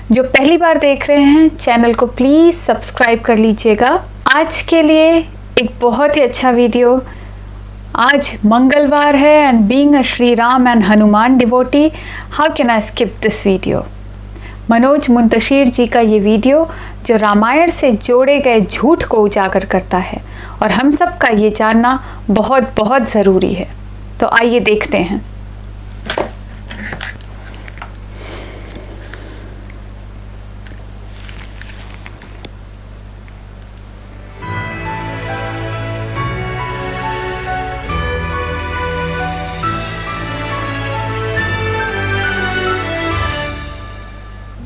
जो पहली बार देख रहे हैं चैनल को प्लीज़ सब्सक्राइब कर लीजिएगा। आज के लिए एक बहुत ही अच्छा वीडियो। आज मंगलवार है and being a Shri Ram and Hanuman devotee, how can I skip this video. Manoj Muntashir ji का ये वीडियो जो रामायण से जोड़े गए झूठ को उजागर करता है और हम सब का ये जानना बहुत बहुत ज़रूरी है। तो आइए देखते हैं।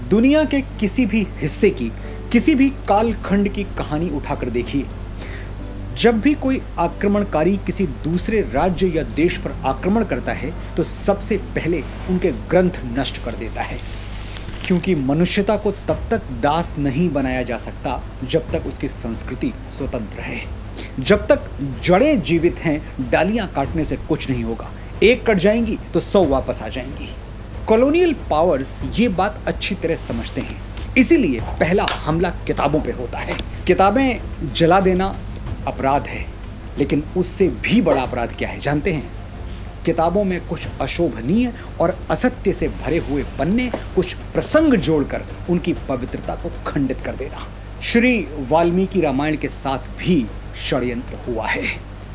दुनिया के किसी भी हिस्से की, किसी भी कालखंड की कहानी उठाकर देखिए। जब भी कोई आक्रमणकारी किसी दूसरे राज्य या देश पर आक्रमण करता है तो सबसे पहले उनके ग्रंथ नष्ट कर देता है, क्योंकि मनुष्यता को तब तक दास नहीं बनाया जा सकता जब तक उसकी संस्कृति स्वतंत्र है। जब तक जड़ें जीवित हैं, डालियां काटने से कुछ नहीं होगा। एक कट जाएंगी तो 100 वापस आ जाएंगी। कॉलोनियल पावर्स ये बात अच्छी तरह समझते हैं, इसीलिए पहला हमला किताबों पे होता है। किताबें जला देना अपराध है, लेकिन उससे भी बड़ा अपराध क्या है जानते हैं? किताबों में कुछ अशोभनीय और असत्य से भरे हुए पन्ने, कुछ प्रसंग जोड़कर उनकी पवित्रता को खंडित कर देना। श्री वाल्मीकि रामायण के साथ भी षड्यंत्र हुआ है।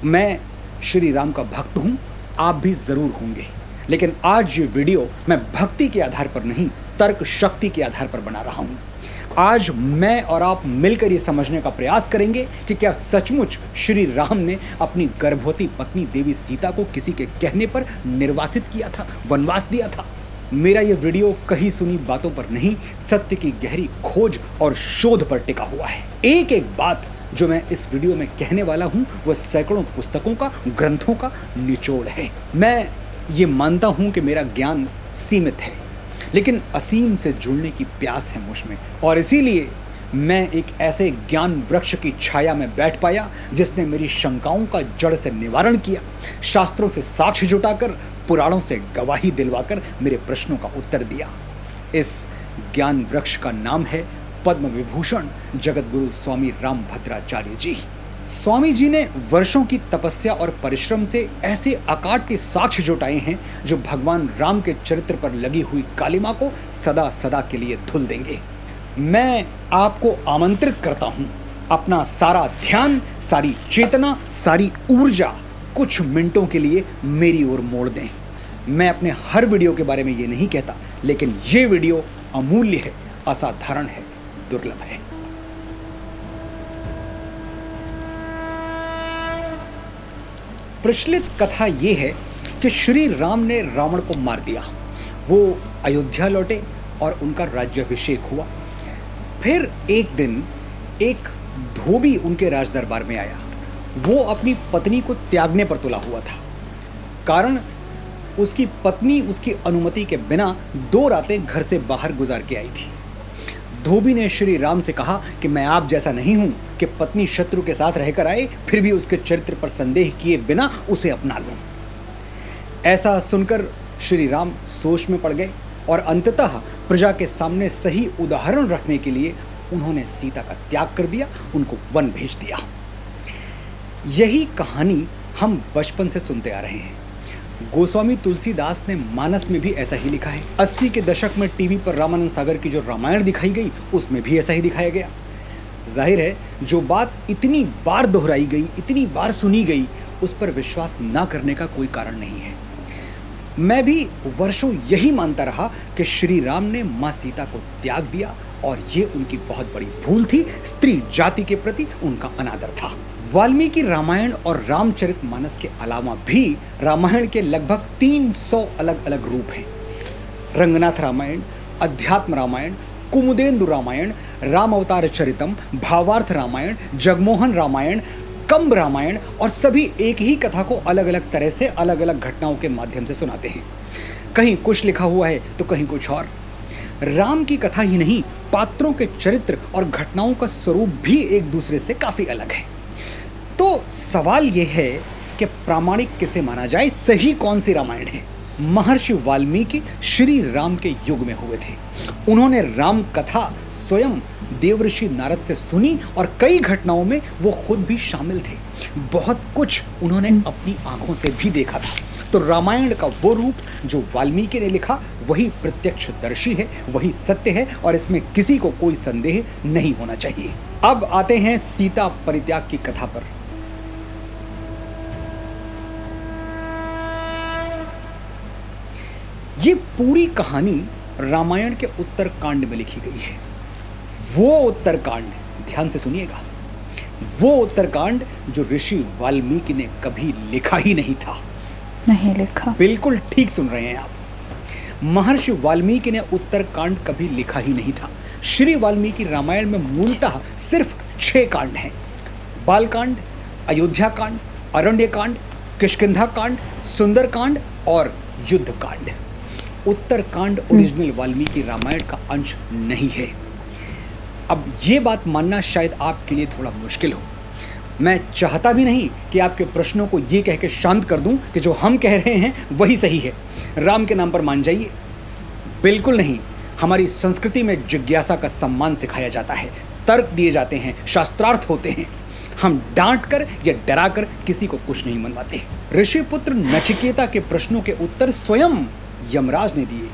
मैं श्री राम का भक्त हूं, आप भी जरूर होंगे, लेकिन आज ये वीडियो मैं भक्ति के आधार पर नहीं, तर्क शक्ति के आधार पर बना रहा हूं। आज मैं और आप मिलकर ये समझने का प्रयास करेंगे कि क्या सचमुच श्री राम ने अपनी गर्भवती पत्नी देवी सीता को किसी के कहने पर निर्वासित किया था, वनवास दिया था। मेरा ये वीडियो कहीं सुनी बातों पर नहीं, सत्य की गहरी खोज और शोध पर टिका हुआ है। एक एक बात जो मैं इस वीडियो में कहने वाला हूं वह सैकड़ों पुस्तकों का, ग्रंथों का निचोड़ है। मैं ये मानता हूं कि मेरा ज्ञान सीमित है, लेकिन असीम से जुड़ने की प्यास है मुझ में, और इसीलिए मैं एक ऐसे ज्ञान वृक्ष की छाया में बैठ पाया जिसने मेरी शंकाओं का जड़ से निवारण किया, शास्त्रों से साक्ष्य जुटाकर, पुराणों से गवाही दिलवाकर मेरे प्रश्नों का उत्तर दिया। इस ज्ञान वृक्ष का नाम है पद्म विभूषण जगतगुरु स्वामी रामभद्राचार्य जी। स्वामी जी ने वर्षों की तपस्या और परिश्रम से ऐसे अकाट्य साक्ष्य जुटाए हैं जो भगवान राम के चरित्र पर लगी हुई कालिमा को सदा सदा के लिए धुल देंगे। मैं आपको आमंत्रित करता हूं, अपना सारा ध्यान, सारी चेतना, सारी ऊर्जा कुछ मिनटों के लिए मेरी ओर मोड़ दें। मैं अपने हर वीडियो के बारे में ये नहीं कहता, लेकिन ये वीडियो अमूल्य है, असाधारण है, दुर्लभ है। प्रचलित कथा ये है कि श्री राम ने रावण को मार दिया। वो अयोध्या लौटे और उनका राज्याभिषेक हुआ। फिर एक दिन एक धोबी उनके राज दरबार में आया। वो अपनी पत्नी को त्यागने पर तुला हुआ था, कारण उसकी पत्नी उसकी अनुमति के बिना 2 रातें घर से बाहर गुजार के आई थी। धोबी ने श्री राम से कहा कि मैं आप जैसा नहीं हूं कि पत्नी शत्रु के साथ रहकर आए फिर भी उसके चरित्र पर संदेह किए बिना उसे अपना लूं। ऐसा सुनकर श्री राम सोच में पड़ गए और अंततः प्रजा के सामने सही उदाहरण रखने के लिए उन्होंने सीता का त्याग कर दिया, उनको वन भेज दिया। यही कहानी हम बचपन से सुनते आ रहे हैं। गोस्वामी तुलसीदास ने मानस में भी ऐसा ही लिखा है। 80 के दशक में टीवी पर रामानंद सागर की जो रामायण दिखाई गई उसमें भी ऐसा ही दिखाया गया। जाहिर है जो बात इतनी बार दोहराई गई, इतनी बार सुनी गई, उस पर विश्वास ना करने का कोई कारण नहीं है। मैं भी वर्षों यही मानता रहा कि श्री राम ने माँ सीता को त्याग दिया और ये उनकी बहुत बड़ी भूल थी, स्त्री जाति के प्रति उनका अनादर था। वाल्मीकि रामायण और रामचरितमानस के अलावा भी रामायण के लगभग 300 अलग अलग रूप हैं। रंगनाथ रामायण, अध्यात्म रामायण, कुमुदेंदु रामायण, राम अवतार चरितम, भावार्थ रामायण, जगमोहन रामायण, कंब रामायण, और सभी एक ही कथा को अलग अलग तरह से अलग अलग घटनाओं के माध्यम से सुनाते हैं। कहीं कुछ लिखा हुआ है तो कहीं कुछ और। राम की कथा ही नहीं, पात्रों के चरित्र और घटनाओं का स्वरूप भी एक दूसरे से काफी अलग है। तो सवाल यह है कि प्रामाणिक किसे माना जाए, सही कौन सी रामायण है? महर्षि वाल्मीकि श्री राम के युग में हुए थे। उन्होंने राम कथा स्वयं देवऋषि नारद से सुनी और कई घटनाओं में वो खुद भी शामिल थे। बहुत कुछ उन्होंने अपनी आंखों से भी देखा था। तो रामायण का वो रूप जो वाल्मीकि ने लिखा वही प्रत्यक्षदर्शी है, वही सत्य है और इसमें किसी को कोई संदेह नहीं होना चाहिए। अब आते हैं सीता परित्याग की कथा पर। ये पूरी कहानी रामायण के उत्तरकांड में लिखी गई है। वो उत्तरकांड, ध्यान से सुनिएगा, वो उत्तरकांड जो ऋषि वाल्मीकि ने कभी लिखा ही नहीं था। नहीं लिखा। बिल्कुल ठीक सुन रहे हैं आप। महर्षि वाल्मीकि ने उत्तरकांड कभी लिखा ही नहीं था। श्री वाल्मीकि रामायण में मूलतः सिर्फ 6 कांड हैं। बालकांड, अयोध्या कांड, अरण्य कांड, किष्किंधा कांड, सुंदर कांड और युद्ध कांड। उत्तरकांड ओरिजिनल वाल्मीकि रामायण का अंश नहीं है। अब ये बात मानना शायद आपके लिए थोड़ा मुश्किल हो। मैं चाहता भी नहीं कि आपके प्रश्नों को ये कह के शांत कर दूं कि जो हम कह रहे हैं वही सही है, राम के नाम पर मान जाइए। बिल्कुल नहीं। हमारी संस्कृति में जिज्ञासा का सम्मान सिखाया जाता है, तर्क दिए जाते हैं, शास्त्रार्थ होते हैं। हम डांट कर या डरा कर किसी को कुछ नहीं मनवाते। ऋषिपुत्र नचिकेता के प्रश्नों के उत्तर स्वयं यमराज ने दिए।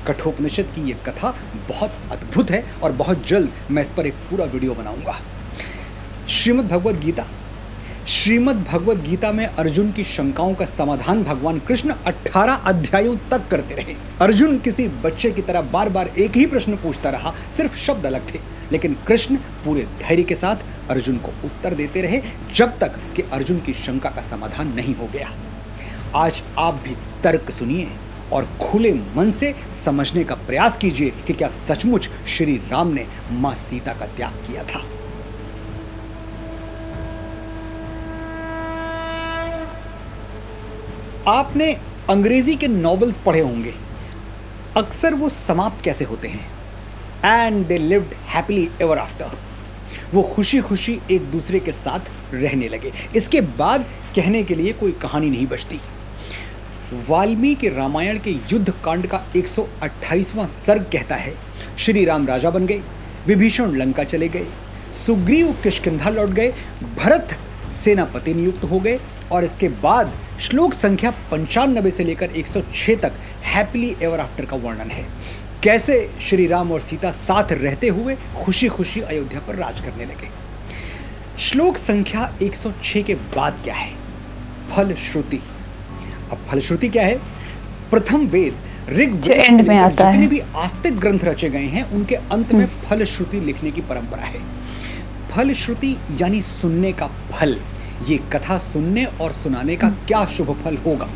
कठोपनिषद की ये कथा बहुत अद्भुत है और बहुत जल्द मैं इस पर एक पूरा वीडियो बनाऊंगा। श्रीमद् भगवद गीता में अर्जुन की शंकाओं का समाधान भगवान कृष्ण 18 अध्यायों तक करते रहे। अर्जुन किसी बच्चे की तरह बार बार एक ही प्रश्न पूछता रहा, सिर्फ शब्द अलग थे, लेकिन कृष्ण पूरे धैर्य के साथ अर्जुन को उत्तर देते रहे जब तक कि अर्जुन की शंका का समाधान नहीं हो गया। आज आप भी तर्क सुनिए और खुले मन से समझने का प्रयास कीजिए कि क्या सचमुच श्री राम ने मां सीता का त्याग किया था। आपने अंग्रेजी के नॉवेल्स पढ़े होंगे। अक्सर वो समाप्त कैसे होते हैं? And they lived happily ever after. वो खुशी खुशी एक दूसरे के साथ रहने लगे। इसके बाद कहने के लिए कोई कहानी नहीं बचती। वाल्मीकि रामायण के युद्ध कांड का 128वां सर्ग कहता है, श्री राम राजा बन गए, विभीषण लंका चले गए, सुग्रीव किष्किंधा लौट गए, भरत सेनापति नियुक्त हो गए और इसके बाद श्लोक संख्या 95 से लेकर 106 तक हैप्पीली एवर आफ्टर का वर्णन है। कैसे श्री राम और सीता साथ रहते हुए खुशी खुशी अयोध्या पर राज करने लगे। श्लोक संख्या 106 के बाद क्या है? फलश्रुति। अब फलश्रुति क्या है? प्रथम वेद ऋग्वेद में जितने भी आस्तिक ग्रंथ रचे गए हैं उनके अंत में फलश्रुति लिखने की परंपरा है। फलश्रुति यानी सुनने का फल। ये कथा सुनने और सुनाने का क्या शुभ फल होगा।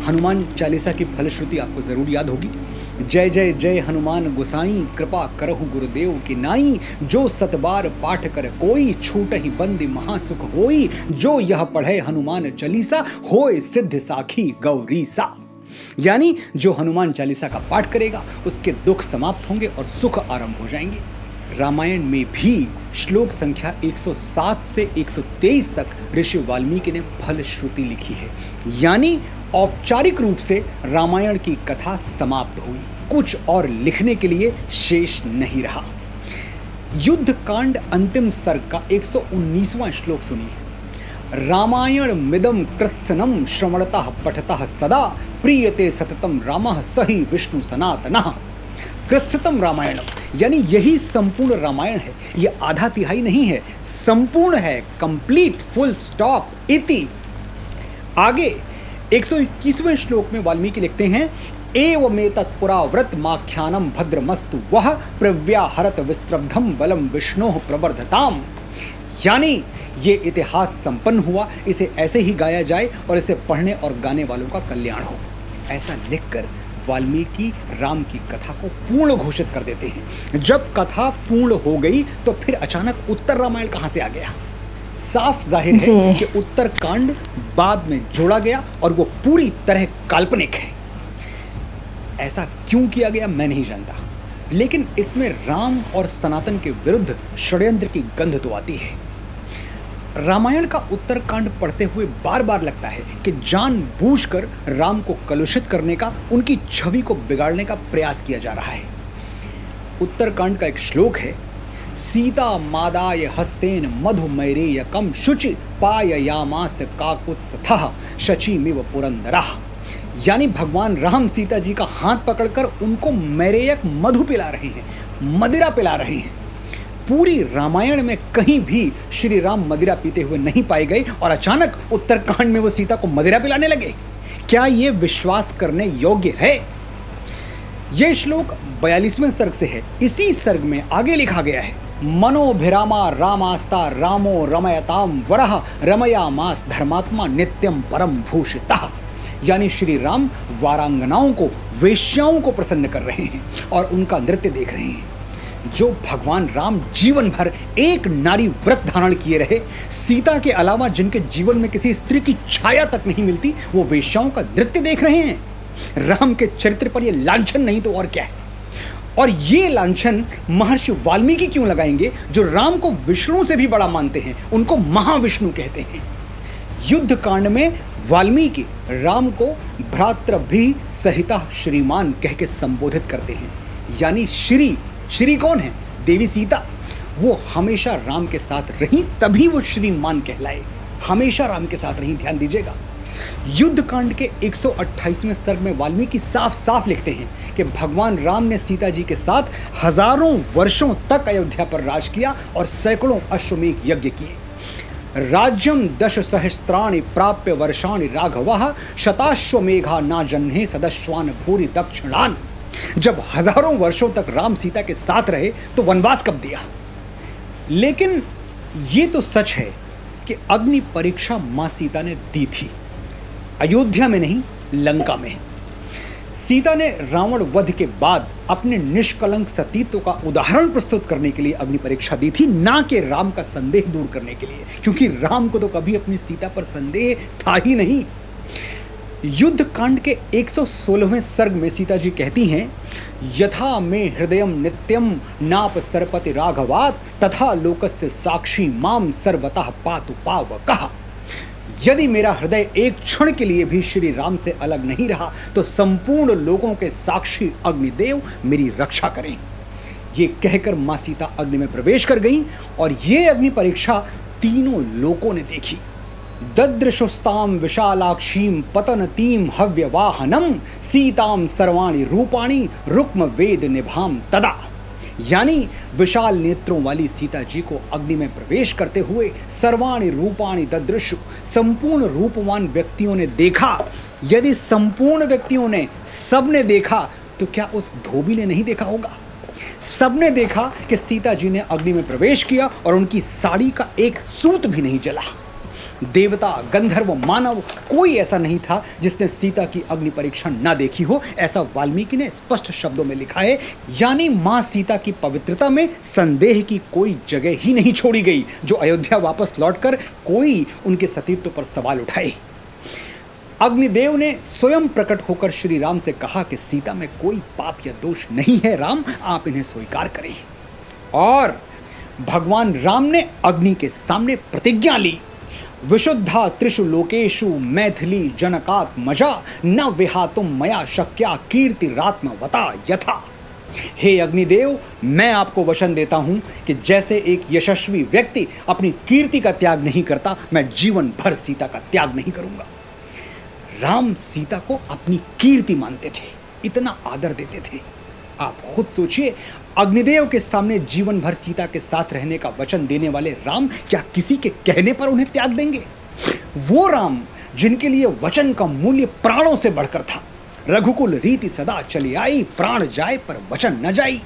हनुमान चालीसा की फलश्रुति आपको जरूर याद होगी। जय जय जय हनुमान गोसाई, कृपा करहु गुरुदेव की नाई, जो सतबार पाठ कर कोई, छूट ही बंदी महासुख होई, जो यह पढ़े हनुमान चालीसा, होए सिद्ध साखी गौरीसा। यानी जो हनुमान चालीसा का पाठ करेगा उसके दुख समाप्त होंगे और सुख आरंभ हो जाएंगे। रामायण में भी श्लोक संख्या 107 से 123 तक ऋषि वाल्मीकि ने फलश्रुति लिखी है। यानी औपचारिक रूप से रामायण की कथा समाप्त हुई, कुछ और लिखने के लिए शेष नहीं रहा। युद्ध कांड अंतिम सर्ग का 119वां श्लोक सुनिए। रामायण मिदम कृत्सनम श्रवणतः पठतः सदा, प्रीयते सततम रामः सही विष्णु सनातनः। कृत्सतम रामायणम यानी यही संपूर्ण रामायण है। ये आधा तिहाई नहीं है, संपूर्ण है, कंप्लीट, फुल स्टॉप, इति। आगे 121वें श्लोक में वाल्मीकि लिखते हैं, एवमेतत् पुराव्रत माख्यानम भद्रमस्तु वह प्रव्याहरत विस्त्रब्धम बलम विष्णोः प्रवर्धताम। यानी ये इतिहास संपन्न हुआ, इसे ऐसे ही गाया जाए और इसे पढ़ने और गाने वालों का कल्याण हो। ऐसा लिखकर वाल्मीकि राम की कथा को पूर्ण घोषित कर देते हैं। जब कथा पूर्ण हो गई तो फिर अचानक उत्तर रामायण कहां से आ गया? साफ जाहिर है कि उत्तर कांड बाद में जोड़ा गया और वो पूरी तरह काल्पनिक है। ऐसा क्यों किया गया मैं नहीं जानता, लेकिन इसमें राम और सनातन के विरुद्ध षड्यंत्र की गंध तो आती है। रामायण का उत्तरकांड पढ़ते हुए बार बार लगता है कि जानबूझकर राम को कलुषित करने का, उनकी छवि को बिगाड़ने का प्रयास किया जा रहा है। उत्तरकांड का एक श्लोक है, सीता मादाय हस्तेन मधुमैरेयकम शुचि पाययामास काकुत्स्थः शचीमिव पुरंदरः। यानी भगवान राम सीता जी का हाथ पकड़कर उनको मैरेयक मधु पिला रहे हैं, मदिरा पिला रहे हैं। पूरी रामायण में कहीं भी श्री राम मदिरा पीते हुए नहीं पाए गए और अचानक उत्तरकांड में वो सीता को मदिरा पिलाने लगे। क्या ये विश्वास करने योग्य है? यह श्लोक 42वें सर्ग से है। इसी सर्ग में आगे लिखा गया है, मनोभिरामा रामास्ता रामो रमयताम वरह रमयामास धर्मात्मा नित्यम परम भूषितः। यानी श्री राम वारांगनाओं को, वेश्याओं को प्रसन्न कर रहे हैं और उनका नृत्य देख रहे हैं। जो भगवान राम जीवन भर एक नारी व्रत धारण किए रहे, सीता के अलावा जिनके जीवन में किसी स्त्री की छाया तक नहीं मिलती, वो वेश्याओं का नृत्य देख रहे हैं। राम के चरित्र पर यह लांछन नहीं तो और क्या है? और ये लांछन महर्षि वाल्मीकि क्यों लगाएंगे, जो राम को विष्णु से भी बड़ा मानते हैं, उनको महाविष्णु कहते हैं। युद्ध कांड में वाल्मीकि राम को भ्रातृभि सहिता श्रीमान कह के संबोधित करते हैं। यानी श्री कौन है? देवी सीता। वो हमेशा राम के साथ रही, तभी वो श्रीमान कहलाए। हमेशा राम के साथ रही, ध्यान दीजिएगा। युद्ध कांड के 128वें सर्ग में वाल्मीकि साफ साफ लिखते हैं कि भगवान राम ने सीता जी के साथ हजारों वर्षों तक अयोध्या पर राज किया और सैकड़ों अश्वमेध यज्ञ किए। राज्यम 10 सहस्त्राणि प्राप्य वर्षाणि राघवः शताश्वमेघा ना जन्हे सदस्वान भूरि दक्षिणान। जब हजारों वर्षों तक राम सीता के साथ रहे तो वनवास कब दिया? लेकिन ये तो सच है कि अग्नि परीक्षा मां सीता ने दी थी, अयोध्या में नहीं, लंका में। सीता ने रावण वध के बाद अपने निष्कलंक सतीत्व का उदाहरण प्रस्तुत करने के लिए अग्नि परीक्षा दी थी, ना कि राम का संदेह दूर करने के लिए, क्योंकि राम को तो कभी अपनी सीता पर संदेह था ही नहीं। युद्ध कांड के 116वें सर्ग में सीता जी कहती हैं, यथा मे हृदयम नित्यम नाप सरपति राघवात तथा लोकस्य साक्षी माम सर्वतः पातु पावकः। यदि मेरा हृदय एक क्षण के लिए भी श्री राम से अलग नहीं रहा तो संपूर्ण लोगों के साक्षी अग्निदेव मेरी रक्षा करें। ये कहकर मां सीता अग्नि में प्रवेश कर गई और ये अग्नि परीक्षा तीनों लोगों ने देखी। ददृशुस्ताम विशालाक्षीम पतनतीम हव्यवाहनम सीताम सर्वाणि रूपाणि रुक्म वेद निभाम तदा। यानी विशाल नेत्रों वाली सीता जी को अग्नि में प्रवेश करते हुए सर्वाणि रूपाणि ददृशु, संपूर्ण रूपवान व्यक्तियों ने देखा। यदि संपूर्ण व्यक्तियों ने, सबने देखा, तो क्या उस धोबी ने नहीं देखा होगा? सबने देखा कि सीता जी ने अग्नि में प्रवेश किया और उनकी साड़ी का एक सूत भी नहीं जला। देवता, गंधर्व, मानव, कोई ऐसा नहीं था जिसने सीता की अग्नि परीक्षा ना देखी हो, ऐसा वाल्मीकि ने स्पष्ट शब्दों में लिखा है। यानी मां सीता की पवित्रता में संदेह की कोई जगह ही नहीं छोड़ी गई, जो अयोध्या वापस लौटकर कोई उनके सतीत्व पर सवाल उठाए। अग्निदेव ने स्वयं प्रकट होकर श्री राम से कहा कि सीता में कोई पाप या दोष नहीं है, राम आप इन्हें स्वीकार करें। और भगवान राम ने अग्नि के सामने प्रतिज्ञा ली, विशुद्धा त्रिषु लोकेषु मैथिली जनकात्मजा न विहातुम मया शक्या कीर्तिरात्मवता यथा। हे अग्निदेव, मैं आपको वचन देता हूं कि जैसे एक यशस्वी व्यक्ति अपनी कीर्ति का त्याग नहीं करता, मैं जीवन भर सीता का त्याग नहीं करूंगा। राम सीता को अपनी कीर्ति मानते थे, इतना आदर देते थे। आप खुद सोचिए, अग्निदेव के सामने जीवन भर सीता के साथ रहने का वचन देने वाले राम क्या किसी के कहने पर उन्हें त्याग देंगे? वो राम जिनके लिए वचन का मूल्य प्राणों से बढ़कर था। रघुकुल रीति सदा चली आई, प्राण जाए पर वचन न जाई।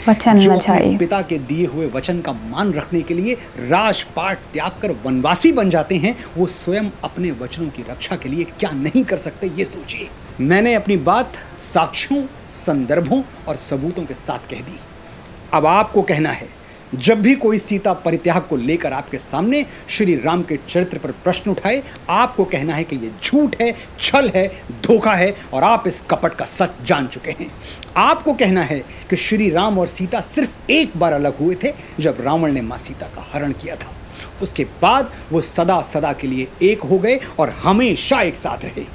वचन जो न जाए। अपने पिता के दिए हुए वचन का मान रखने के लिए राजपाट त्याग कर वनवासी बन जाते हैं, वो स्वयं अपने वचनों की रक्षा के लिए क्या नहीं कर सकते, ये सोचिए। मैंने अपनी बात साक्ष्यों, संदर्भों और सबूतों के साथ कह दी। अब आपको कहना है, जब भी कोई सीता परित्याग को लेकर आपके सामने श्री राम के चरित्र पर प्रश्न उठाए, आपको कहना है कि यह झूठ है, छल है, धोखा है और आप इस कपट का सच जान चुके हैं। आपको कहना है कि श्री राम और सीता सिर्फ एक बार अलग हुए थे, जब रावण ने मां सीता का हरण किया था। उसके बाद वो सदा सदा के लिए एक हो गए और हमेशा एक साथ रहे।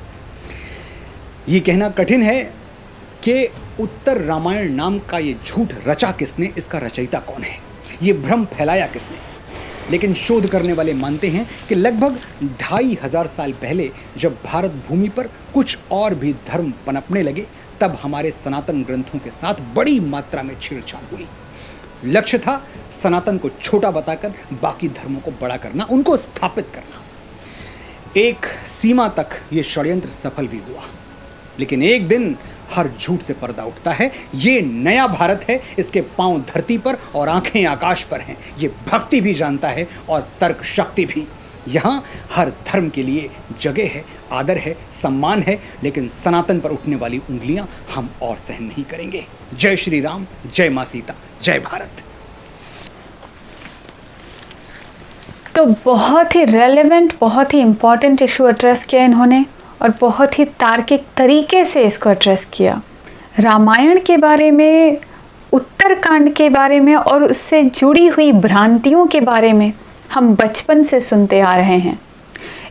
ये कहना कठिन है कि उत्तर रामायण नाम का ये झूठ रचा किसने, इसका रचयिता कौन है, ये भ्रम फैलाया किसने। लेकिन शोध करने वाले मानते हैं कि लगभग 2500 साल पहले जब भारत भूमि पर कुछ और भी धर्म पनपने लगे, तब हमारे सनातन ग्रंथों के साथ बड़ी मात्रा में छेड़छाड़ हुई। लक्ष्य था सनातन को छोटा बताकर बाकी धर्मों को बड़ा करना, उनको स्थापित करना। एक सीमा तक ये षड्यंत्र सफल भी हुआ, लेकिन एक दिन हर झूठ से पर्दा उठता है। ये नया भारत है, इसके पांव धरती पर और आंखें आकाश पर हैं। ये भक्ति भी जानता है और तर्क शक्ति भी। यहाँ हर धर्म के लिए जगह है, आदर है, सम्मान है, लेकिन सनातन पर उठने वाली उंगलियां हम और सहन नहीं करेंगे। जय श्री राम, जय मां सीता, जय भारत। तो बहुत ही रेलेवेंट, बहुत ही इम्पॉर्टेंट इशू एड्रेस किया इन्होंने और बहुत ही तार्किक तरीके से इसको एड्रेस किया। रामायण के बारे में, उत्तरकांड के बारे में और उससे जुड़ी हुई भ्रांतियों के बारे में हम बचपन से सुनते आ रहे हैं।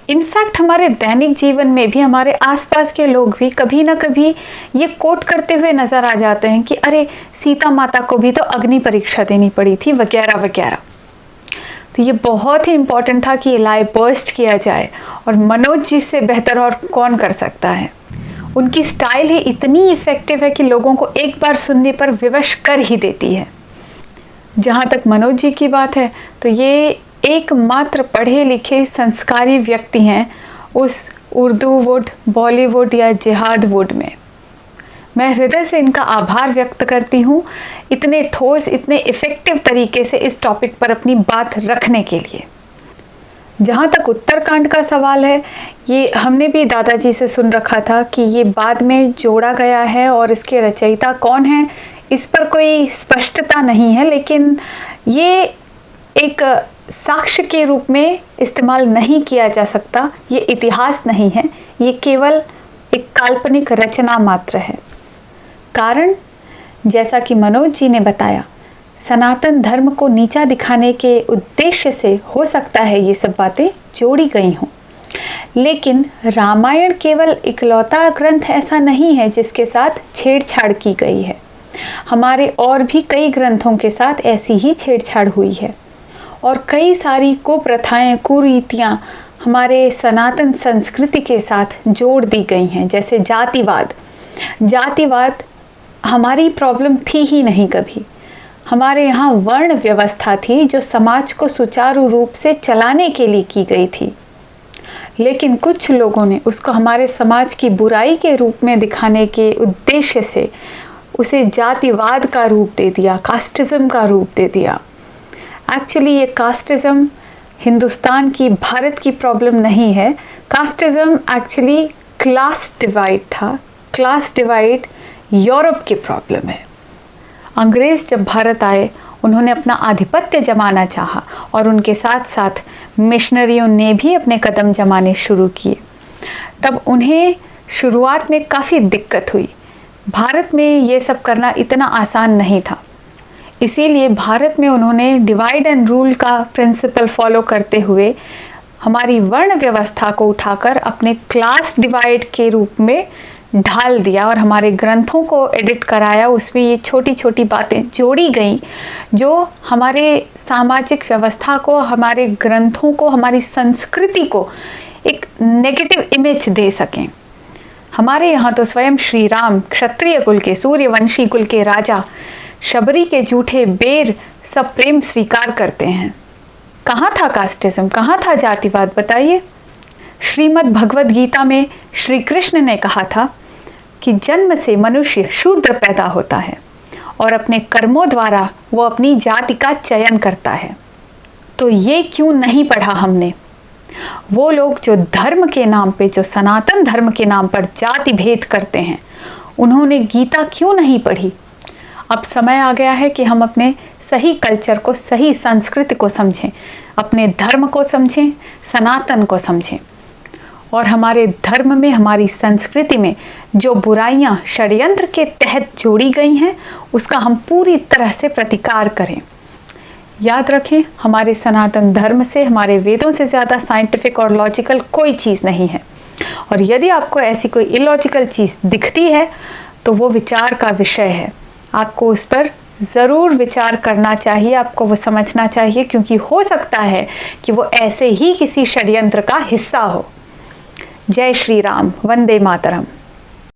इनफैक्ट हमारे दैनिक जीवन में भी हमारे आसपास के लोग भी कभी ना कभी ये कोट करते हुए नज़र आ जाते हैं कि अरे सीता माता को भी तो अग्नि परीक्षा देनी पड़ी थी, वगैरह वगैरह। तो ये बहुत ही इम्पॉर्टेंट था कि ये लाइव बर्स्ट किया जाए, और मनोज जी से बेहतर और कौन कर सकता है। उनकी स्टाइल ही इतनी इफ़ेक्टिव है कि लोगों को एक बार सुनने पर विवश कर ही देती है। जहाँ तक मनोज जी की बात है, तो ये एकमात्र पढ़े लिखे संस्कारी व्यक्ति हैं उस उर्दू वुड, बॉलीवुड या जिहाद वुड में। मैं हृदय से इनका आभार व्यक्त करती हूँ इतने ठोस, इतने इफ़ेक्टिव तरीके से इस टॉपिक पर अपनी बात रखने के लिए। जहाँ तक उत्तरकांड का सवाल है, ये हमने भी दादाजी से सुन रखा था कि ये बाद में जोड़ा गया है और इसके रचयिता कौन है इस पर कोई स्पष्टता नहीं है, लेकिन ये एक साक्ष्य के रूप में इस्तेमाल नहीं किया जा सकता। ये इतिहास नहीं है, ये केवल एक काल्पनिक रचना मात्र है। कारण, जैसा कि मनोज जी ने बताया, सनातन धर्म को नीचा दिखाने के उद्देश्य से हो सकता है ये सब बातें जोड़ी गई हों, लेकिन रामायण केवल इकलौता ग्रंथ ऐसा नहीं है जिसके साथ छेड़छाड़ की गई है। हमारे और भी कई ग्रंथों के साथ ऐसी ही छेड़छाड़ हुई है, और कई सारी कुप्रथाएं, कुरीतियाँ हमारे सनातन संस्कृति के साथ जोड़ दी गई हैं। जैसे जातिवाद हमारी प्रॉब्लम थी ही नहीं कभी। हमारे यहाँ वर्ण व्यवस्था थी जो समाज को सुचारू रूप से चलाने के लिए की गई थी, लेकिन कुछ लोगों ने उसको हमारे समाज की बुराई के रूप में दिखाने के उद्देश्य से उसे जातिवाद का रूप दे दिया, कास्टिज़म का रूप दे दिया। एक्चुअली ये कास्टिज़म हिंदुस्तान की, भारत की प्रॉब्लम नहीं है। कास्टिज़म एक्चुअली क्लास डिवाइड था। क्लास डिवाइड यूरोप की प्रॉब्लम है। अंग्रेज़ जब भारत आए, उन्होंने अपना आधिपत्य जमाना चाहा और उनके साथ साथ मिशनरियों ने भी अपने कदम जमाने शुरू किए। तब उन्हें शुरुआत में काफ़ी दिक्कत हुई। भारत में ये सब करना इतना आसान नहीं था, इसीलिए भारत में उन्होंने डिवाइड एंड रूल का प्रिंसिपल फॉलो करते हुए हमारी वर्ण व्यवस्था को उठाकर अपने क्लास डिवाइड के रूप में ढाल दिया और हमारे ग्रंथों को एडिट कराया। उसमें ये छोटी छोटी बातें जोड़ी गई जो हमारे सामाजिक व्यवस्था को, हमारे ग्रंथों को, हमारी संस्कृति को एक नेगेटिव इमेज दे सकें। हमारे यहाँ तो स्वयं श्री राम क्षत्रिय कुल के, सूर्यवंशी कुल के राजा, शबरी के जूठे बेर सब प्रेम स्वीकार करते हैं। कहाँ था कास्टिज्म, कहाँ था जातिवाद, बताइए। श्रीमद् भगवद गीता में श्री कृष्ण ने कहा था कि जन्म से मनुष्य शूद्र पैदा होता है और अपने कर्मों द्वारा वो अपनी जाति का चयन करता है। तो ये क्यों नहीं पढ़ा हमने? वो लोग जो धर्म के नाम पे, जो सनातन धर्म के नाम पर जाति भेद करते हैं, उन्होंने गीता क्यों नहीं पढ़ी? अब समय आ गया है कि हम अपने सही कल्चर को, सही संस्कृति को समझें, अपने धर्म को समझें, सनातन को समझें, और हमारे धर्म में, हमारी संस्कृति में जो बुराइयां षड्यंत्र के तहत जोड़ी गई हैं, उसका हम पूरी तरह से प्रतिकार करें। याद रखें, हमारे सनातन धर्म से, हमारे वेदों से ज़्यादा साइंटिफिक और लॉजिकल कोई चीज़ नहीं है। और यदि आपको ऐसी कोई इलॉजिकल चीज़ दिखती है तो वो विचार का विषय है। आपको उस पर ज़रूर विचार करना चाहिए, आपको वो समझना चाहिए, क्योंकि हो सकता है कि वो ऐसे ही किसी षड्यंत्र का हिस्सा हो। जय श्री राम, वंदे मातरम।